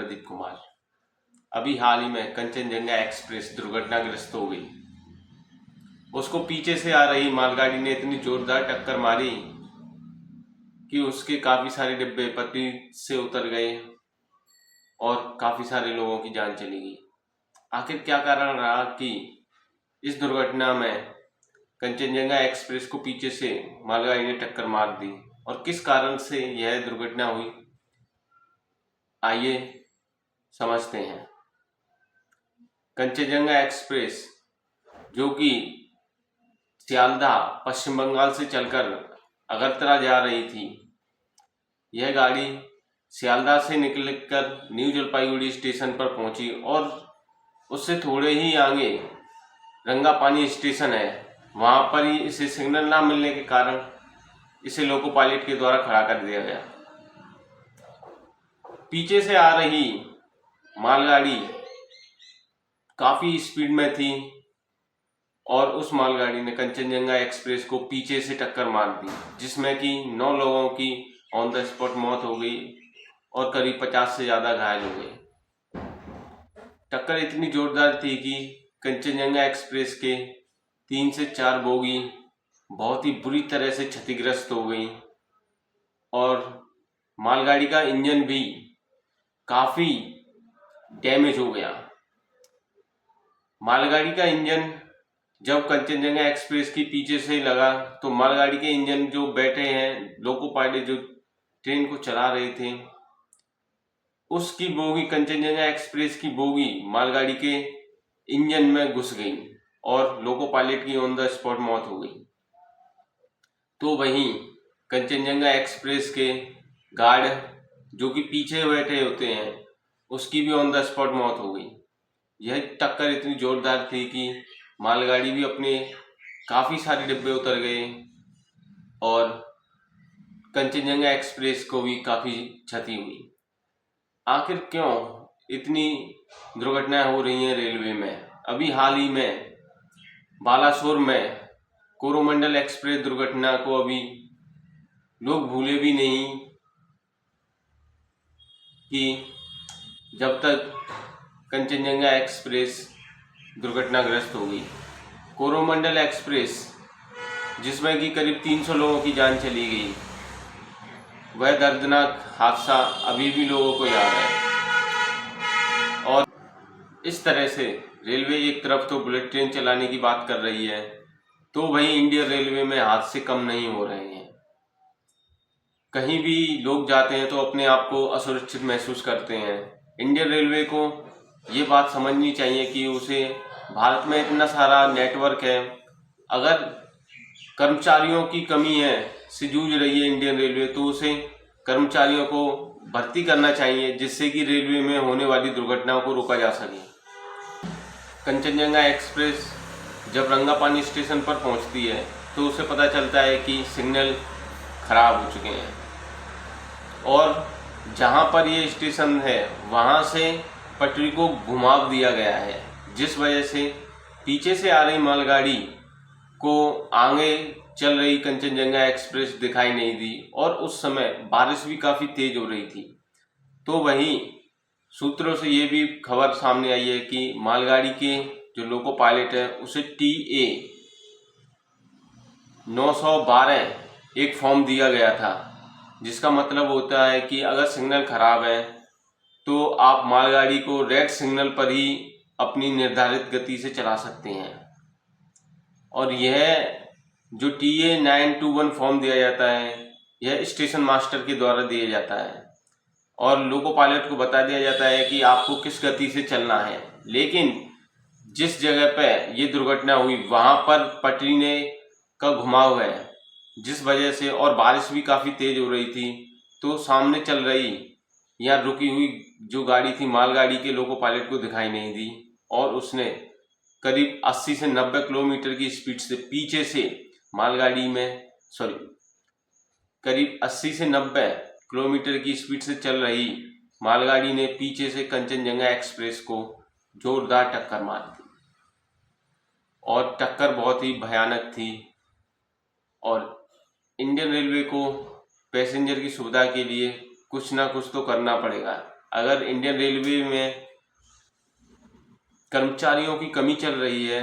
प्रदीप कुमार। अभी हाल ही में कंचनजंगा एक्सप्रेस दुर्घटनाग्रस्त हो गई। उसको पीछे से आ रही मालगाड़ी ने इतनी जोरदार टक्कर मारी कि उसके काफी सारे डिब्बे पटरी से उतर गए और काफी सारे लोगों की जान चली गई। आखिर क्या कारण रहा कि इस दुर्घटना में कंचनजंगा एक्सप्रेस को पीछे से मालगाड़ी ने टक्कर मार दी और किस कारण से यह दुर्घटना हुई, आइए समझते हैं। कंचनजंगा एक्सप्रेस जो कि सियालदह पश्चिम बंगाल से चलकर अगरतला जा रही थी, यह गाड़ी सियालदह से निकलकर न्यू जलपाईगुड़ी स्टेशन पर पहुंची और उससे थोड़े ही आगे रंगापानी स्टेशन है, वहां पर ही इसे सिग्नल ना मिलने के कारण इसे लोको पायलट के द्वारा खड़ा कर दिया गया। पीछे से आ रही मालगाड़ी काफी स्पीड में थी और उस मालगाड़ी ने कंचनजंगा एक्सप्रेस को पीछे से टक्कर मार दी, जिसमें कि 9 लोगों की ऑन द स्पॉट मौत हो गई और करीब 50 से ज्यादा घायल हो गए। टक्कर इतनी जोरदार थी कि कंचनजंगा एक्सप्रेस के 3 से 4 बोगी बहुत ही बुरी तरह से क्षतिग्रस्त हो गई और मालगाड़ी का इंजन भी काफी डैमेज हो गया। मालगाड़ी का इंजन जब कंचनजंगा एक्सप्रेस की पीछे से लगा तो मालगाड़ी के इंजन जो बैठे हैं लोको पायलट जो ट्रेन को चला रहे थे, उसकी बोगी कंचनजंगा एक्सप्रेस की बोगी मालगाड़ी के इंजन में घुस गई और लोको पायलट की ऑन द स्पॉट मौत हो गई। तो वहीं कंचनजंगा एक्सप्रेस के गार्ड जो कि पीछे बैठे होते हैं, उसकी भी ऑन द स्पॉट मौत हो गई। यह टक्कर इतनी जोरदार थी कि मालगाड़ी भी अपने काफी सारे डिब्बे उतर गए और कंचनजंगा एक्सप्रेस को भी काफी क्षति हुई। आखिर क्यों इतनी दुर्घटनाएं हो रही हैं रेलवे में? अभी हाल ही में बालासोर में कोरोमंडल एक्सप्रेस दुर्घटना को अभी लोग भूले भी नहीं कि जब तक कंचनजंगा एक्सप्रेस दुर्घटनाग्रस्त हो गई। कोरोमंडल एक्सप्रेस जिसमें कि करीब 300 लोगों की जान चली गई, वह दर्दनाक हादसा अभी भी लोगों को याद है। और इस तरह से रेलवे एक तरफ तो बुलेट ट्रेन चलाने की बात कर रही है, तो वहीं इंडियन रेलवे में हादसे कम नहीं हो रहे हैं। कहीं भी लोग जाते हैं तो अपने आप को असुरक्षित महसूस करते हैं। इंडियन रेलवे को ये बात समझनी चाहिए कि उसे भारत में इतना सारा नेटवर्क है, अगर कर्मचारियों की कमी है से जूझ रही है इंडियन रेलवे, तो उसे कर्मचारियों को भर्ती करना चाहिए जिससे कि रेलवे में होने वाली दुर्घटनाओं को रोका जा सके। कंचनजंगा एक्सप्रेस जब रंगापानी स्टेशन पर पहुंचती है तो उसे पता चलता है कि सिग्नल खराब हो चुके हैं और जहां पर ये स्टेशन है वहां से पटरी को घुमाव दिया गया है, जिस वजह से पीछे से आ रही मालगाड़ी को आगे चल रही कंचनजंगा एक्सप्रेस दिखाई नहीं दी और उस समय बारिश भी काफी तेज हो रही थी। तो वहीं सूत्रों से ये भी खबर सामने आई है कि मालगाड़ी के जो लोको पायलट है उसे TA 912 एक फॉर्म दिया गया था, जिसका मतलब होता है कि अगर सिग्नल खराब है तो आप मालगाड़ी को रेड सिग्नल पर ही अपनी निर्धारित गति से चला सकते हैं। और यह जो TA 921 फॉर्म दिया जाता है, यह स्टेशन मास्टर के द्वारा दिया जाता है और लोको पायलट को बता दिया जाता है कि आपको किस गति से चलना है। लेकिन जिस जगह पे ये दुर्घटना हुई वहां पर पटरी ने का घुमाव है, जिस वजह से और बारिश भी काफी तेज हो रही थी, तो सामने चल रही या रुकी हुई जो गाड़ी थी मालगाड़ी के लोको पायलट को दिखाई नहीं दी और उसने करीब 80 से 90 किलोमीटर की स्पीड से पीछे से मालगाड़ी में करीब 80 से 90 किलोमीटर की स्पीड से चल रही मालगाड़ी ने पीछे से कंचनजंगा एक्सप्रेस को जोरदार टक्कर मार दी और टक्कर बहुत ही भयानक थी। और इंडियन रेलवे को पैसेंजर की सुविधा के लिए कुछ ना कुछ तो करना पड़ेगा। अगर इंडियन रेलवे में कर्मचारियों की कमी चल रही है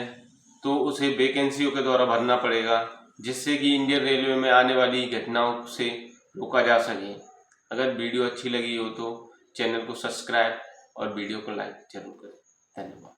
तो उसे वैकेंसियों के द्वारा भरना पड़ेगा, जिससे कि इंडियन रेलवे में आने वाली घटनाओं से रोका जा सके। अगर वीडियो अच्छी लगी हो तो चैनल को सब्सक्राइब और वीडियो को लाइक जरूर करें। धन्यवाद।